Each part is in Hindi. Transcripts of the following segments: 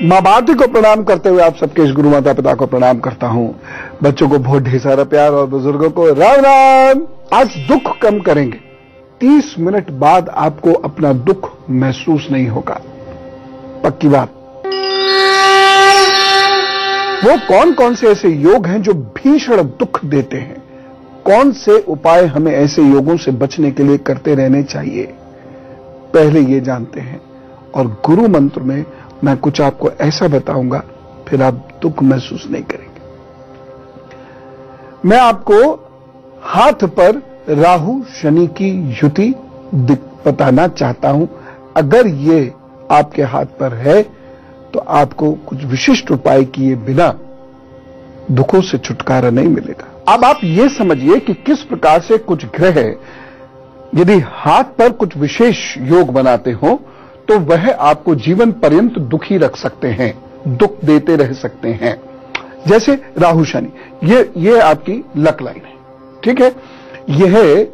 माँ भारती को प्रणाम करते हुए आप सबके इस गुरु माता पिता को प्रणाम करता हूं। बच्चों को बहुत ढेर सारा प्यार और बुजुर्गों को राम राम। आज दुख कम करेंगे। 30 मिनट बाद आपको अपना दुख महसूस नहीं होगा, पक्की बात। वो कौन कौन से ऐसे योग हैं जो भीषण दुख देते हैं? कौन से उपाय हमें ऐसे योगों से बचने के लिए करते रहने चाहिए, पहले ये जानते हैं। और गुरु मंत्र में मैं कुछ आपको ऐसा बताऊंगा, फिर आप दुख महसूस नहीं करेंगे। मैं आपको हाथ पर राहु शनि की युति बताना चाहता हूं। अगर ये आपके हाथ पर है तो आपको कुछ विशिष्ट उपाय किए बिना दुखों से छुटकारा नहीं मिलेगा। अब आप ये समझिए कि किस प्रकार से कुछ ग्रह यदि हाथ पर कुछ विशेष योग बनाते हो तो वह आपको जीवन पर्यंत दुखी रख सकते हैं, दुख देते रह सकते हैं। जैसे राहु शनि, ये आपकी लक लाइन है, ठीक है। यह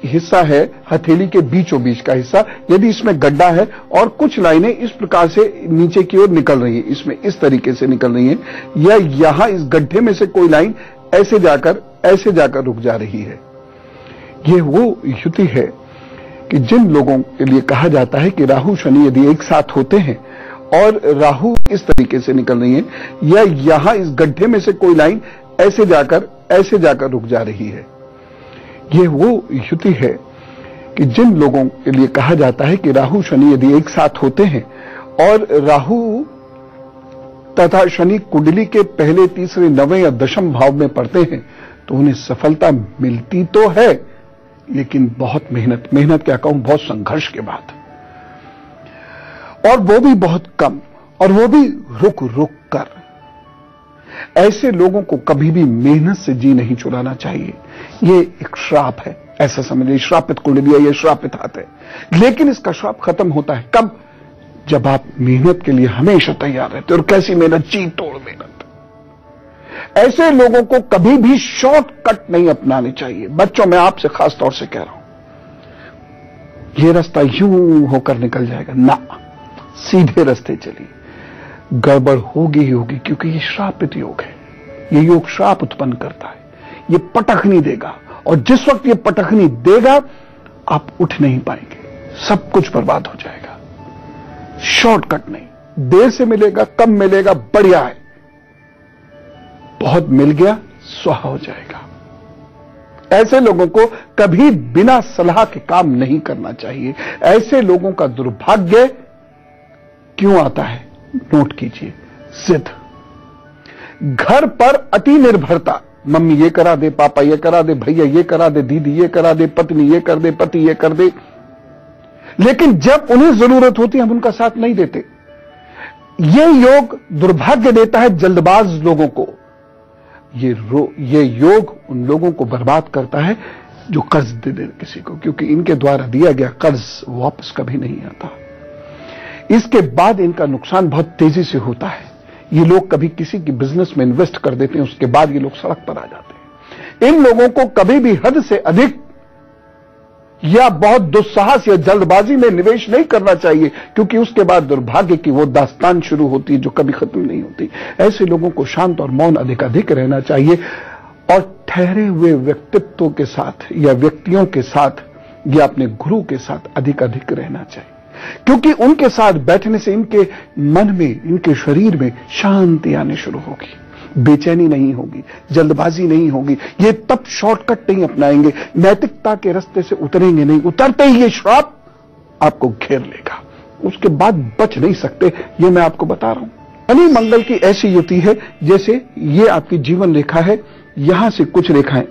हिस्सा है हथेली के बीचों बीच का हिस्सा। यदि इसमें गड्ढा है और कुछ लाइनें इस प्रकार से नीचे की ओर निकल रही है, इसमें इस तरीके से निकल रही है, या यहां इस गड्ढे में से कोई लाइन ऐसे जाकर रुक जा रही है, यह वो युति है कि जिन लोगों के लिए कहा जाता है कि राहु शनि यदि एक साथ होते हैं और राहु इस तरीके से निकल रही है, या यहां इस गड्ढे में से कोई लाइन ऐसे जाकर रुक जा रही है, यह वो युति है कि जिन लोगों के लिए कहा जाता है कि राहु शनि यदि एक साथ होते हैं और राहु तथा शनि कुंडली के पहले, तीसरे, नवें या दशम भाव में पड़ते हैं तो उन्हें सफलता मिलती तो है, लेकिन बहुत मेहनत क्या कहूं, बहुत संघर्ष के बाद, और वो भी बहुत कम, और वो भी रुक कर। ऐसे लोगों को कभी भी मेहनत से जी नहीं चुराना चाहिए। ये एक श्राप है, ऐसा समझिए। श्रापित कुंडली है, ये श्रापित हाथ है। लेकिन इसका श्राप खत्म होता है कब? जब आप मेहनत के लिए हमेशा तैयार रहते हो। और कैसी मेहनत? जी तोड़ मेहनत। ऐसे लोगों को कभी भी शॉर्टकट नहीं अपनाने चाहिए। बच्चों, मैं आपसे खास तौर से कह रहा हूं, यह रास्ता यूं होकर निकल जाएगा ना, सीधे रास्ते चलिए। गड़बड़ होगी ही होगी, क्योंकि ये श्रापित योग है। ये योग श्राप उत्पन्न करता है। ये पटखनी देगा, और जिस वक्त ये पटखनी देगा आप उठ नहीं पाएंगे, सब कुछ बर्बाद हो जाएगा। शॉर्टकट नहीं, देर से मिलेगा, कम मिलेगा, बढ़िया है। बहुत मिल गया, स्वाहा हो जाएगा। ऐसे लोगों को कभी बिना सलाह के काम नहीं करना चाहिए। ऐसे लोगों का दुर्भाग्य क्यों आता है, नोट कीजिए। जिद, घर पर अति निर्भरता। मम्मी ये करा दे, पापा ये करा दे, भैया ये करा दे, दीदी ये करा दे, पत्नी ये कर दे, पति ये कर दे। लेकिन जब उन्हें जरूरत होती है हम उनका साथ नहीं देते। ये योग दुर्भाग्य देता है जल्दबाज लोगों को। ये योग उन लोगों को बर्बाद करता है जो कर्ज दे दे किसी को, क्योंकि इनके द्वारा दिया गया कर्ज वापस कभी नहीं आता। इसके बाद इनका नुकसान बहुत तेजी से होता है। ये लोग कभी किसी की बिजनेस में इन्वेस्ट कर देते हैं, उसके बाद ये लोग सड़क पर आ जाते हैं। इन लोगों को कभी भी हद से अधिक या बहुत दुस्साहस या जल्दबाजी में निवेश नहीं करना चाहिए, क्योंकि उसके बाद दुर्भाग्य की वो दास्तान शुरू होती है जो कभी खत्म नहीं होती। ऐसे लोगों को शांत और मौन अधिक रहना चाहिए, और ठहरे हुए व्यक्तित्वों के साथ या व्यक्तियों के साथ या अपने गुरु के साथ अधिक रहना चाहिए, क्योंकि उनके साथ बैठने से इनके मन में, इनके शरीर में शांति आने शुरू होगी, बेचैनी नहीं होगी, जल्दबाजी नहीं होगी। ये तब शॉर्टकट नहीं अपनाएंगे, नैतिकता के रास्ते से उतरेंगे नहीं। उतरते ही ये श्राप आपको घेर लेगा, उसके बाद बच नहीं सकते। ये मैं आपको बता रहा हूं। शनि मंगल की ऐसी युति है जैसे ये आपकी जीवन रेखा है, यहां से कुछ रेखाएं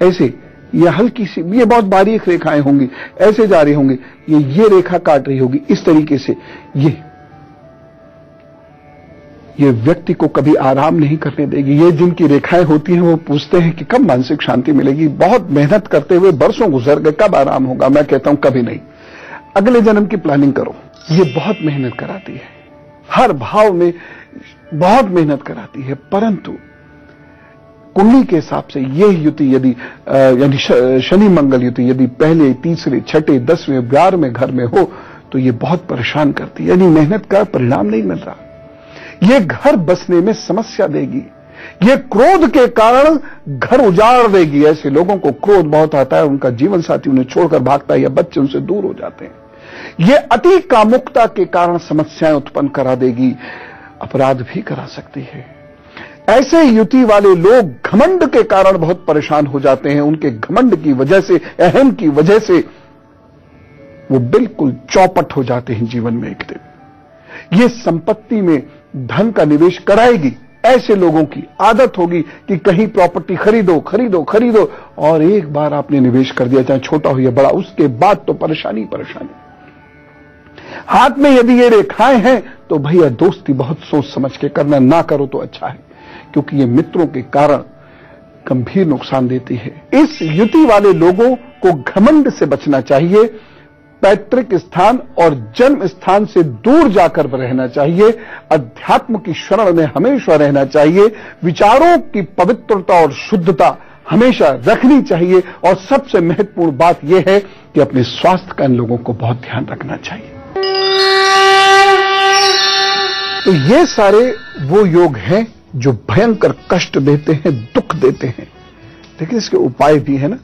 ऐसे या हल्की सी, ये बहुत बारीक रेखाएं होंगी, ऐसे जा रही होंगी, ये रेखा काट रही होगी इस तरीके से। ये व्यक्ति को कभी आराम नहीं करने देगी। ये जिनकी रेखाएं होती हैं वो पूछते हैं कि कब मानसिक शांति मिलेगी। बहुत मेहनत करते हुए बरसों गुजर गए, कब आराम होगा? मैं कहता हूं कभी नहीं। अगले जन्म की प्लानिंग करो। ये बहुत मेहनत कराती है, हर भाव में बहुत मेहनत कराती है, परंतु कुंडली के हिसाब से यह युति यदि यानी शनि मंगल युति यदि पहले, तीसरे, छठे, 10वें, 11वें घर में हो तो ये बहुत परेशान करती है, यानी मेहनत का परिणाम नहीं मिल रहा। ये घर बसने में समस्या देगी, ये क्रोध के कारण घर उजाड़ देगी। ऐसे लोगों को क्रोध बहुत आता है, उनका जीवन साथी उन्हें छोड़कर भागता है या बच्चे उनसे दूर हो जाते हैं। ये अति कामुकता के कारण समस्याएं उत्पन्न करा देगी, अपराध भी करा सकती है। ऐसे युति वाले लोग घमंड के कारण बहुत परेशान हो जाते हैं। उनके घमंड की वजह से, अहम की वजह से वो बिल्कुल चौपट हो जाते हैं जीवन में। एक दिन ये संपत्ति में धन का निवेश कराएगी। ऐसे लोगों की आदत होगी कि कहीं प्रॉपर्टी खरीदो खरीदो खरीदो, और एक बार आपने निवेश कर दिया, चाहे छोटा हो या बड़ा, उसके बाद तो परेशानी परेशानी। हाथ में यदि ये रेखाएं हैं तो भैया दोस्ती बहुत सोच समझ के करना, ना करो तो अच्छा है, क्योंकि ये मित्रों के कारण गंभीर नुकसान देती है। इस युति वाले लोगों को घमंड से बचना चाहिए। पैतृक स्थान और जन्म स्थान से दूर जाकर रहना चाहिए। अध्यात्म की शरण में हमेशा रहना चाहिए। विचारों की पवित्रता और शुद्धता हमेशा रखनी चाहिए। और सबसे महत्वपूर्ण बात यह है कि अपने स्वास्थ्य का इन लोगों को बहुत ध्यान रखना चाहिए। तो ये सारे वो योग हैं जो भयंकर कष्ट देते हैं, दुख देते हैं, लेकिन इसके उपाय भी है ना,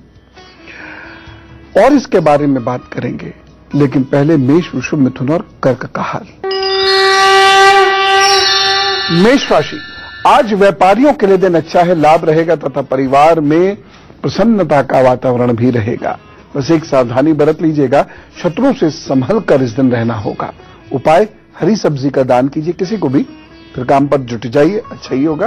और इसके बारे में बात करेंगे। लेकिन पहले मेष, वृषभ, मिथुन और कर्क का हाल। मेष राशि, आज व्यापारियों के लिए दिन अच्छा है, लाभ रहेगा तथा परिवार में प्रसन्नता का वातावरण भी रहेगा। बस एक सावधानी बरत लीजिएगा, शत्रु से संभल कर इस दिन रहना होगा। उपाय, हरी सब्जी का दान कीजिए किसी को भी, फिर काम पर जुट जाइए, अच्छा ही होगा।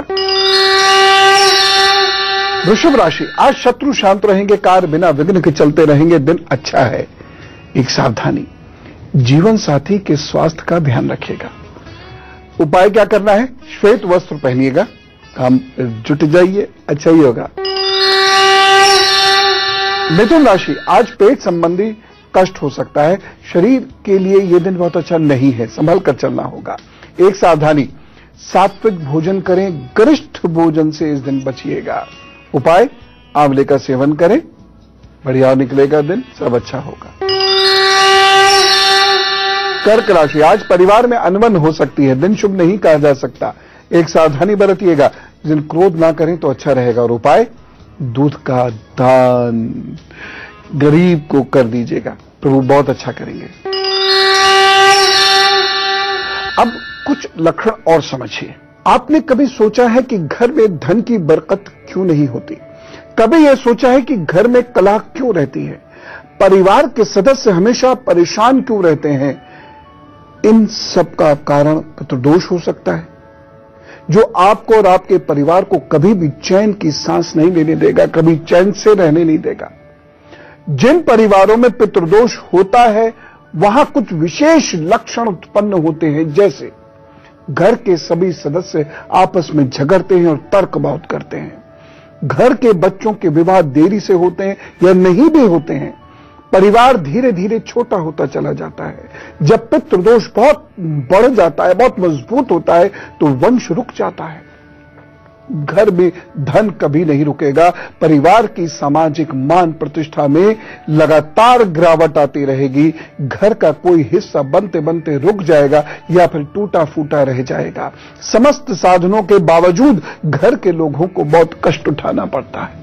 वृषभ राशि, आज शत्रु शांत रहेंगे, कार्य बिना विघ्न के चलते रहेंगे, दिन अच्छा है। एक सावधानी, जीवन साथी के स्वास्थ्य का ध्यान रखिएगा। उपाय क्या करना है, श्वेत वस्त्र पहनिएगा, काम जुट जाइए, अच्छा ही होगा। मिथुन राशि, आज पेट संबंधी कष्ट हो सकता है, शरीर के लिए यह दिन बहुत अच्छा नहीं है, संभल कर चलना होगा। एक सावधानी, सात्विक भोजन करें, गरिष्ठ भोजन से इस दिन बचिएगा। उपाय, आंवले का सेवन करें, बढ़िया निकलेगा दिन, सब अच्छा होगा। कर्क राशि, आज परिवार में अनबन हो सकती है, दिन शुभ नहीं कहा जा सकता, एक सावधानी बरतिएगा। इस दिन क्रोध ना करें तो अच्छा रहेगा। और उपाय, दूध का दान गरीब को कर दीजिएगा, प्रभु बहुत अच्छा करेंगे। अब कुछ लक्षण और समझिए। आपने कभी सोचा है कि घर में धन की बरकत क्यों नहीं होती? कभी यह सोचा है कि घर में कलह क्यों रहती है? परिवार के सदस्य हमेशा परेशान क्यों रहते हैं? इन सब का कारण पितृदोष हो सकता है, जो आपको और आपके परिवार को कभी भी चैन की सांस नहीं लेने देगा, कभी चैन से रहने नहीं देगा। जिन परिवारों में पितृदोष होता है वहां कुछ विशेष लक्षण उत्पन्न होते हैं, जैसे घर के सभी सदस्य आपस में झगड़ते हैं और तर्क बहुत करते हैं, घर के बच्चों के विवाह देरी से होते हैं या नहीं भी होते हैं, परिवार धीरे धीरे छोटा होता चला जाता है। जब पितृदोष बहुत बढ़ जाता है, बहुत मजबूत होता है, तो वंश रुक जाता है। घर में धन कभी नहीं रुकेगा। परिवार की सामाजिक मान प्रतिष्ठा में लगातार गिरावट आती रहेगी। घर का कोई हिस्सा बनते बनते रुक जाएगा या फिर टूटा फूटा रह जाएगा। समस्त साधनों के बावजूद घर के लोगों को बहुत कष्ट उठाना पड़ता है।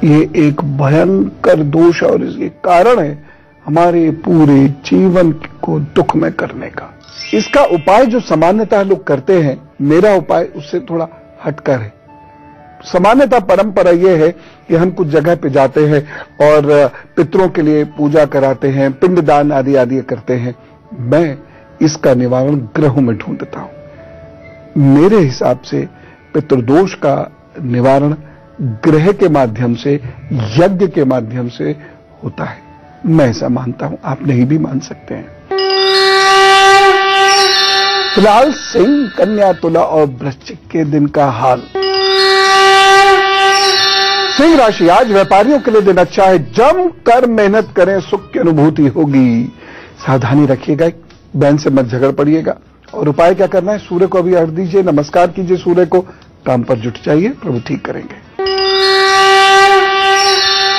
ये एक भयंकर दोष और इसके कारण है हमारे पूरे जीवन को दुखमय करने का। इसका उपाय जो सामान्यतः लोग करते हैं, मेरा उपाय उससे थोड़ा हटकर है। सामान्यतः परंपरा यह है कि हम कुछ जगह पे जाते हैं और पितरों के लिए पूजा कराते हैं, पिंडदान आदि आदि करते हैं। मैं इसका निवारण ग्रहों में ढूंढता हूं। मेरे हिसाब से पितृदोष का निवारण ग्रह के माध्यम से, यज्ञ के माध्यम से होता है। मैं ऐसा मानता हूं, आप नहीं भी मान सकते हैं। फिलहाल सिंह, कन्या, तुला और वृश्चिक के दिन का हाल। सिंह राशि, आज व्यापारियों के लिए दिन अच्छा है, जमकर मेहनत करें, सुख की अनुभूति होगी। सावधानी रखिएगा, बहन से मत झगड़ पड़िएगा। और उपाय क्या करना है, सूर्य को अभी अर्घ्य दीजिए, नमस्कार कीजिए सूर्य को, काम पर जुट जाइए, प्रभु ठीक करेंगे।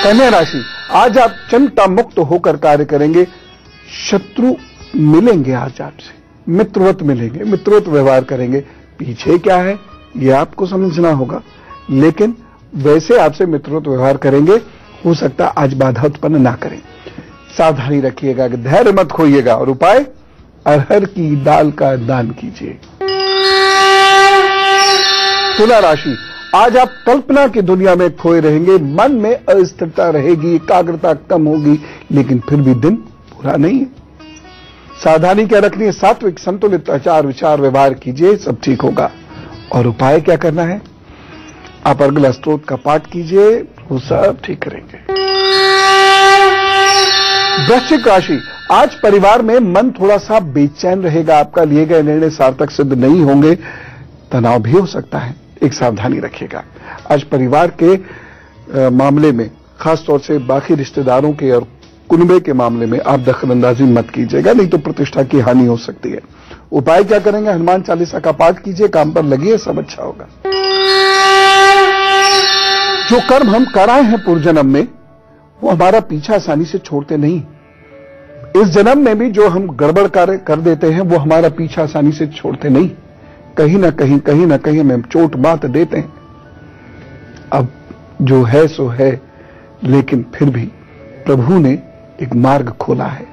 कन्या राशि, आज आप चिंता मुक्त होकर कार्य करेंगे, शत्रु मिलेंगे आज आपसे, मित्रवत मिलेंगे, मित्रवत व्यवहार करेंगे। पीछे क्या है यह आपको समझना होगा, लेकिन वैसे आपसे मित्रवत व्यवहार करेंगे, हो सकता है आज बाधा उत्पन्न ना करें। सावधानी रखिएगा, धैर्य मत खोइएगा। और उपाय, अरहर की दाल का दान कीजिए। तुला राशि, आज आप कल्पना की दुनिया में खोए रहेंगे, मन में अस्थिरता रहेगी, एकाग्रता कम होगी, लेकिन फिर भी दिन पूरा नहीं है। सावधानी क्या रखनी है, सात्विक संतुलित आचार विचार व्यवहार कीजिए, सब ठीक होगा। और उपाय क्या करना है, आप अर्गला स्तोत्र का पाठ कीजिए, वो सब ठीक करेंगे। वृश्चिक राशि, आज परिवार में मन थोड़ा सा बेचैन रहेगा, आपका लिए गए निर्णय सार्थक सिद्ध नहीं होंगे, तनाव भी हो सकता है, एक सावधानी रखिएगा। आज परिवार के मामले में, खासतौर से बाकी रिश्तेदारों के और कुनबे के मामले में आप दखलंदाजी मत कीजिएगा, नहीं तो प्रतिष्ठा की हानि हो सकती है। उपाय क्या करेंगे, हनुमान चालीसा का पाठ कीजिए, काम पर लगिए, सब अच्छा होगा। जो कर्म हम कराए हैं पूर्व जन्म में, वो हमारा पीछा आसानी से छोड़ते नहीं। इस जन्म में भी जो हम गड़बड़ कार्य कर देते हैं, वो हमारा पीछा आसानी से छोड़ते नहीं, कहीं ना कहीं हमें चोट बात देते हैं। अब जो है सो है, लेकिन फिर भी प्रभु ने एक मार्ग खोला है,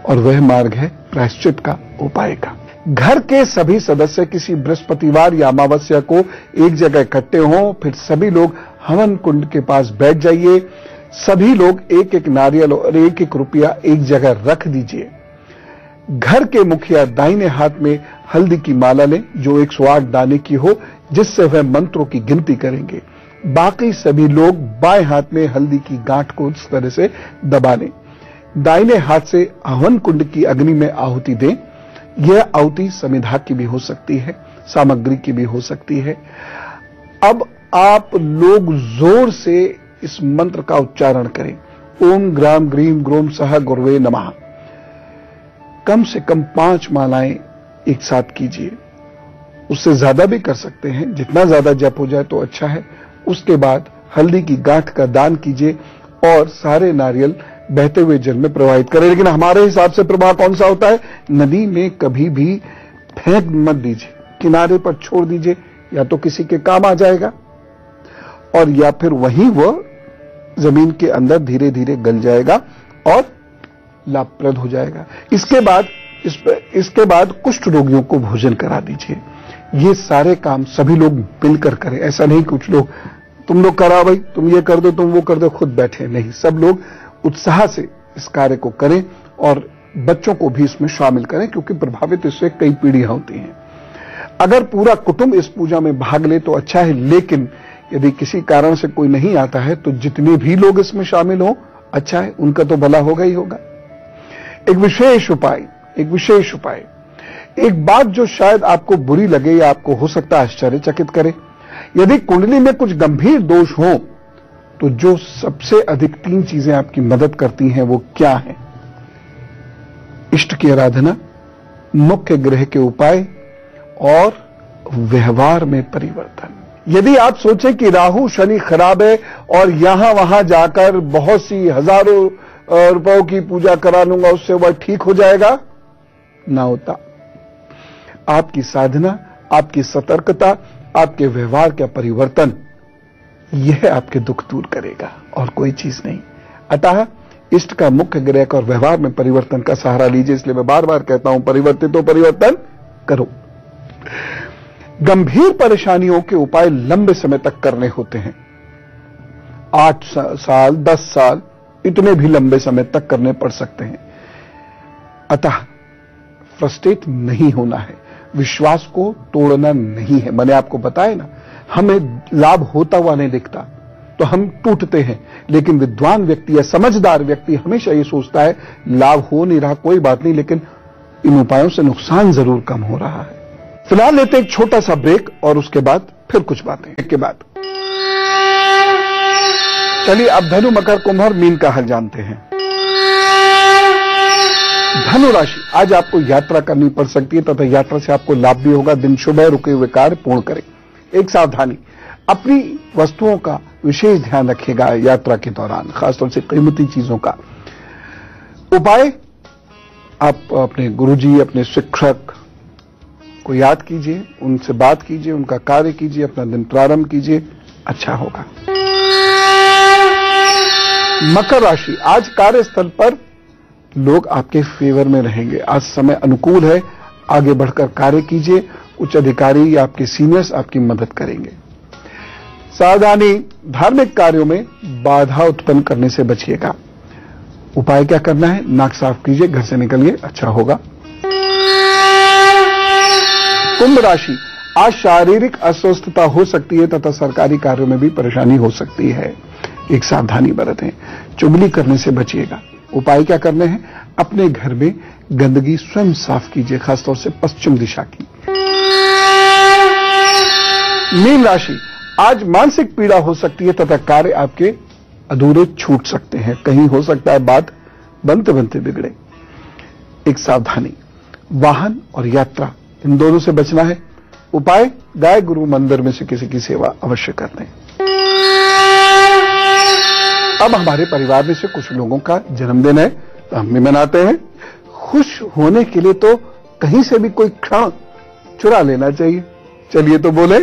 और वह मार्ग है प्रायश्चित का, उपाय का। घर के सभी सदस्य किसी बृहस्पतिवार या अमावस्या को एक जगह इकट्ठे हों, फिर सभी लोग हवन कुंड के पास बैठ जाइए, सभी लोग एक एक नारियल और एक एक रुपया एक जगह रख दीजिए। घर के मुखिया दाहिने हाथ में हल्दी की माला लें, जो 108 दाने की हो, जिससे वह मंत्रों की गिनती करेंगे। बाकी सभी लोग बाएं हाथ में हल्दी की गांठ को इस तरह से दबा लें। दाहिने हाथ से हवन कुंड की अग्नि में आहुति दें। यह आहुति समिधा की भी हो सकती है, सामग्री की भी हो सकती है। अब आप लोग जोर से इस मंत्र का उच्चारण करें, ओम ग्राम ग्रीम ग्रोम सह गुरुवे नमः। कम से कम 5 मालाएं एक साथ कीजिए, उससे ज्यादा भी कर सकते हैं, जितना ज्यादा जप हो जाए तो अच्छा है। उसके बाद हल्दी की गांठ का दान कीजिए और सारे नारियल बहते हुए जल में प्रवाहित करें। लेकिन हमारे हिसाब से प्रवाह कौन सा होता है, नदी में कभी भी फेंक मत दीजिए, किनारे पर छोड़ दीजिए, या तो किसी के काम आ जाएगा और या फिर वहीं वह जमीन के अंदर धीरे धीरे गल जाएगा और लाभप्रद हो जाएगा। इसके बाद कुष्ठ रोगियों को भोजन करा दीजिए। ये सारे काम सभी लोग मिलकर करें, ऐसा नहीं कुछ लोग तुम लोग करा भाई, तुम ये कर दो, तुम वो कर दो, खुद बैठे नहीं। सब लोग उत्साह से इस कार्य को करें और बच्चों को भी इसमें शामिल करें, क्योंकि प्रभावित इससे कई पीढ़ियां होती हैं। अगर पूरा कुटुंब इस पूजा में भाग ले तो अच्छा है, लेकिन यदि किसी कारण से कोई नहीं आता है तो जितने भी लोग इसमें शामिल हो अच्छा है, उनका तो भला होगा ही होगा। एक विशेष उपाय, एक बात जो शायद आपको बुरी लगे या आपको हो सकता है आश्चर्यचकित करे, यदि कुंडली में कुछ गंभीर दोष हो तो जो सबसे अधिक 3 चीजें आपकी मदद करती हैं वो क्या है? इष्ट की आराधना, मुख्य ग्रह के उपाय और व्यवहार में परिवर्तन। यदि आप सोचें कि राहु शनि खराब है और यहां वहां जाकर बहुत सी हजारों रुपयों की पूजा करा लूंगा उससे वह ठीक हो जाएगा, ना होता। आपकी साधना, आपकी सतर्कता, आपके व्यवहार का परिवर्तन, यह आपके दुख दूर करेगा और कोई चीज नहीं। अतः इष्ट का मुख्य ग्रह और व्यवहार में परिवर्तन का सहारा लीजिए। इसलिए मैं बार बार कहता हूं, परिवर्तित तो परिवर्तन करो। गंभीर परेशानियों के उपाय लंबे समय तक करने होते हैं, 8 साल 10 साल, इतने भी लंबे समय तक करने पड़ सकते हैं। अतः फ्रस्ट्रेट नहीं होना है, विश्वास को तोड़ना नहीं है। मैंने आपको बताया ना, हमें लाभ होता हुआ नहीं दिखता तो हम टूटते हैं, लेकिन विद्वान व्यक्ति या समझदार व्यक्ति हमेशा ये सोचता है लाभ हो नहीं रहा कोई बात नहीं, लेकिन इन उपायों से नुकसान जरूर कम हो रहा है। फिलहाल लेते एक छोटा सा ब्रेक और उसके बाद फिर कुछ बातें के बाद। चलिए अब धनु मकर कुंभ और मीन का हाल जानते हैं। धनु राशि, आज आपको यात्रा करनी पड़ सकती है तथा यात्रा से आपको लाभ भी होगा। दिन शुभ है, रुके हुए कार्य पूर्ण करें। एक सावधानी, अपनी वस्तुओं का विशेष ध्यान रखिएगा यात्रा के दौरान, खासतौर से कीमती चीजों का। उपाय, आप अपने गुरुजी, अपने शिक्षक को याद कीजिए, उनसे बात कीजिए, उनका कार्य कीजिए, अपना दिन प्रारंभ कीजिए, अच्छा होगा। मकर राशि, आज कार्यस्थल पर लोग आपके फेवर में रहेंगे। आज समय अनुकूल है, आगे बढ़कर कार्य कीजिए। उच्च अधिकारी या आपके सीनियर्स आपकी मदद करेंगे। सावधानी, धार्मिक कार्यों में बाधा उत्पन्न करने से बचिएगा। उपाय क्या करना है? नाक साफ कीजिए, घर से निकलिए, अच्छा होगा। कुंभ राशि, आज शारीरिक अस्वस्थता हो सकती है तथा सरकारी कार्यों में भी परेशानी हो सकती है। एक सावधानी बरतें, चुगली करने से बचिएगा। उपाय क्या करने हैं? अपने घर में गंदगी स्वयं साफ कीजिए, खासतौर से पश्चिम दिशा की। मीन राशि, आज मानसिक पीड़ा हो सकती है तथा कार्य आपके अधूरे छूट सकते हैं। कहीं हो सकता है बात बनते बनते बिगड़े। एक सावधानी, वाहन और यात्रा इन दोनों से बचना है। उपाय, गाय गुरु मंदिर में से किसी की सेवा अवश्य कर दें। अब हमारे परिवार में से कुछ लोगों का जन्मदिन है, तो हम भी मनाते हैं। खुश होने के लिए तो कहीं से भी कोई क्षण चुरा लेना चाहिए। चलिए तो बोले,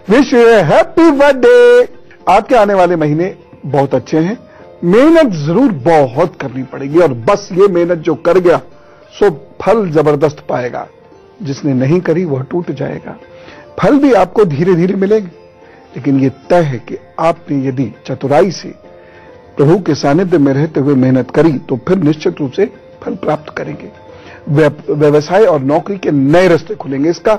विश यू हैप्पी बर्थडे। आपके आने वाले महीने बहुत अच्छे हैं। मेहनत जरूर बहुत करनी पड़ेगी और बस ये मेहनत जो कर गया सो फल जबरदस्त पाएगा। जिसने नहीं करी वह टूट जाएगा। फल भी आपको धीरे धीरे मिलेंगे, लेकिन ये तय है कि आपने यदि चतुराई से प्रभु के सानिध्य में रहते हुए मेहनत करी तो फिर निश्चित रूप से फल प्राप्त करेंगे। व्यवसाय और नौकरी के नए रास्ते खुलेंगे। इसका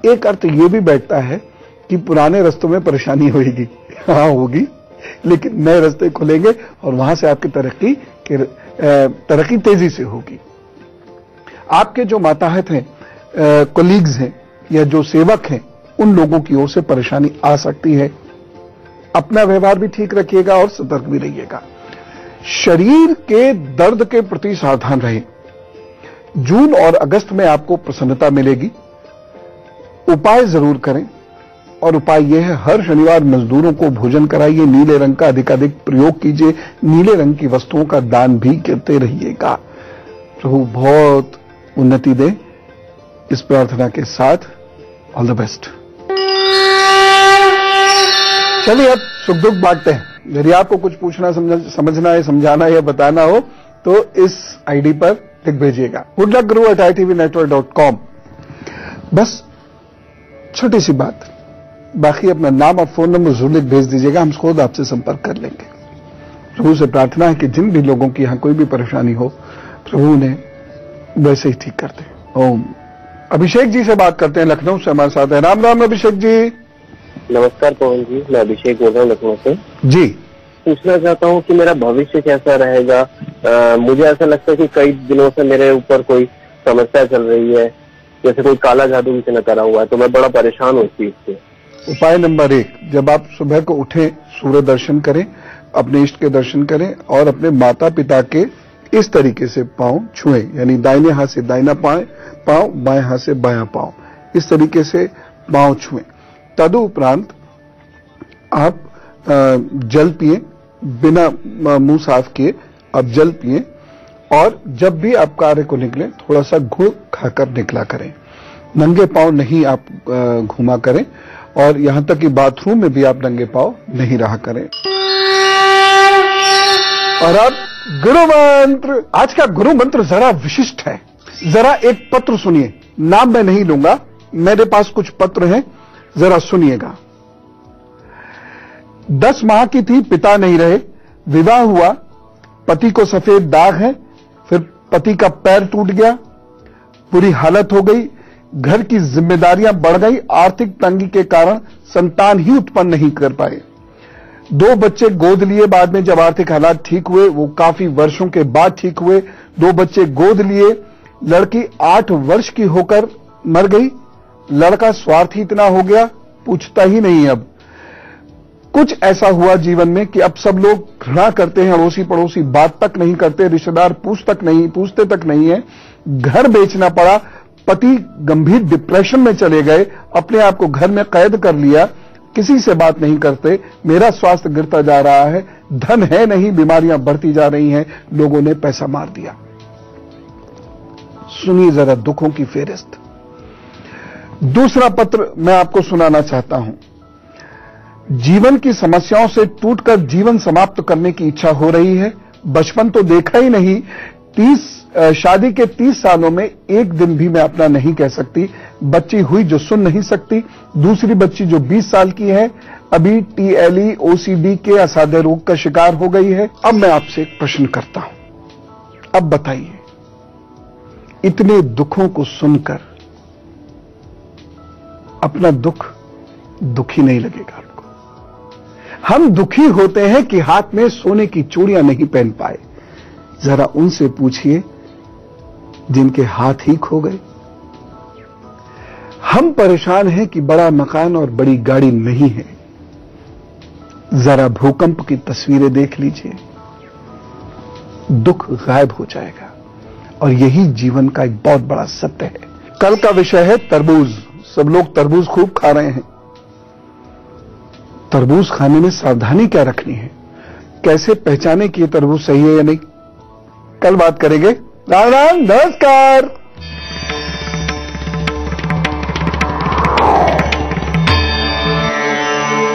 एक अर्थ यह भी बैठता है कि पुराने रास्तों में परेशानी होगी, हाँ होगी, लेकिन नए रास्ते खुलेंगे और वहां से आपकी तरक्की तेजी से होगी। आपके जो माताहत हैं, कोलीग्स हैं या जो सेवक हैं, उन लोगों की ओर से परेशानी आ सकती है। अपना व्यवहार भी ठीक रखिएगा और सतर्क भी रहिएगा। शरीर के दर्द के प्रति सावधान रहें। जून और अगस्त में आपको प्रसन्नता मिलेगी। उपाय जरूर करें, और उपाय यह है, हर शनिवार मजदूरों को भोजन कराइए। नीले रंग का अधिकाधिक प्रयोग कीजिए। नीले रंग की वस्तुओं का दान भी करते रहिएगा। प्रभु बहुत उन्नति दे, इस प्रार्थना के साथ ऑल द बेस्ट। चलिए अब सुख दुख बांटते हैं। यदि आपको कुछ पूछना, समझना है, समझाना या बताना हो तो इस आईडी पर लिख भेजिएगा, goodluckguru@itvnetwork.com। बस छोटी सी बात, बाकी अपना नाम और फोन नंबर जरूर लिख भेज दीजिएगा, हम खुद आपसे संपर्क कर लेंगे। प्रभु से प्रार्थना है कि जिन भी लोगों की यहां कोई भी परेशानी हो, प्रभु उन्हें वैसे ही ठीक कर दे। ओम। अभिषेक जी से बात करते हैं, लखनऊ से हमारे साथ है। राम राम अभिषेक जी। नमस्कार पवन जी, मैं अभिषेक बोल रहा हूँ लखनऊ से जी। पूछना चाहता हूँ कि मेरा भविष्य कैसा रहेगा। मुझे ऐसा लगता है कि कई दिनों से मेरे ऊपर कोई समस्या चल रही है, जैसे कोई काला जादू किसी ने करा हुआ है, तो मैं बड़ा परेशान हूँ इस चीज से। उपाय नंबर 1, जब आप सुबह को उठें, सूर्य दर्शन करें, अपने इष्ट के दर्शन करें और अपने माता पिता के इस तरीके से पांव छुएं, यानी दाहिने हाथ से दाहिना पांव, बाएं हाथ से बायां पांव, इस तरीके से पांव छुएं। तदुपरांत आप जल पिए, बिना मुंह साफ किए आप जल पिए, और जब भी आप कार्य को निकलें थोड़ा सा गुड़ खाकर निकला करें। नंगे पांव नहीं आप घूमा करें, और यहां तक कि बाथरूम में भी आप नंगे पांव नहीं रहा करें। और अब गुरु मंत्र। आज का गुरु मंत्र जरा विशिष्ट है। जरा एक पत्र सुनिए, नाम मैं नहीं लूंगा, मेरे पास कुछ पत्र हैं, जरा सुनिएगा। 10 माह की थी, पिता नहीं रहे, विवाह हुआ, पति को सफेद दाग है, फिर पति का पैर टूट गया, बुरी हालत हो गई, घर की जिम्मेदारियां बढ़ गई, आर्थिक तंगी के कारण संतान ही उत्पन्न नहीं कर पाए। 2 बच्चे गोद लिए, बाद में जब आर्थिक हालात ठीक हुए, वो काफी वर्षों के बाद ठीक हुए, 2 बच्चे गोद लिए, लड़की 8 वर्ष की होकर मर गई, लड़का स्वार्थी इतना हो गया, पूछता ही नहीं। अब कुछ ऐसा हुआ जीवन में कि अब सब लोग घृणा करते हैं, अड़ोसी पड़ोसी बात तक नहीं करते, रिश्तेदार पूछते तक नहीं है। घर बेचना पड़ा, पति गंभीर डिप्रेशन में चले गए, अपने आप को घर में कैद कर लिया, किसी से बात नहीं करते, मेरा स्वास्थ्य गिरता जा रहा है, धन है नहीं, बीमारियां बढ़ती जा रही हैं, लोगों ने पैसा मार दिया। सुनिए जरा दुखों की फेहरिस्त। दूसरा पत्र मैं आपको सुनाना चाहता हूं। जीवन की समस्याओं से टूटकर जीवन समाप्त करने की इच्छा हो रही है। बचपन तो देखा ही नहीं, शादी के 30 सालों में एक दिन भी मैं अपना नहीं कह सकती। बच्ची हुई जो सुन नहीं सकती। दूसरी बच्ची जो 20 साल की है, अभी टीएलई ओसीडी के असाध्य रोग का शिकार हो गई है। अब मैं आपसे एक प्रश्न करता हूं, अब बताइए, इतने दुखों को सुनकर अपना दुख दुखी नहीं लगेगा आपको? हम दुखी होते हैं कि हाथ में सोने की चूड़ियां नहीं पहन पाए। जरा उनसे पूछिए जिनके हाथ ही खो गए। हम परेशान हैं कि बड़ा मकान और बड़ी गाड़ी नहीं है। जरा भूकंप की तस्वीरें देख लीजिए, दुख गायब हो जाएगा। और यही जीवन का एक बहुत बड़ा सत्य है। कल का विषय है तरबूज। सब लोग तरबूज खूब खा रहे हैं। तरबूज खाने में सावधानी क्या रखनी है, कैसे पहचाने कि ये तरबूज सही है या नहीं, कल बात करेंगे। राम राम, नमस्कार।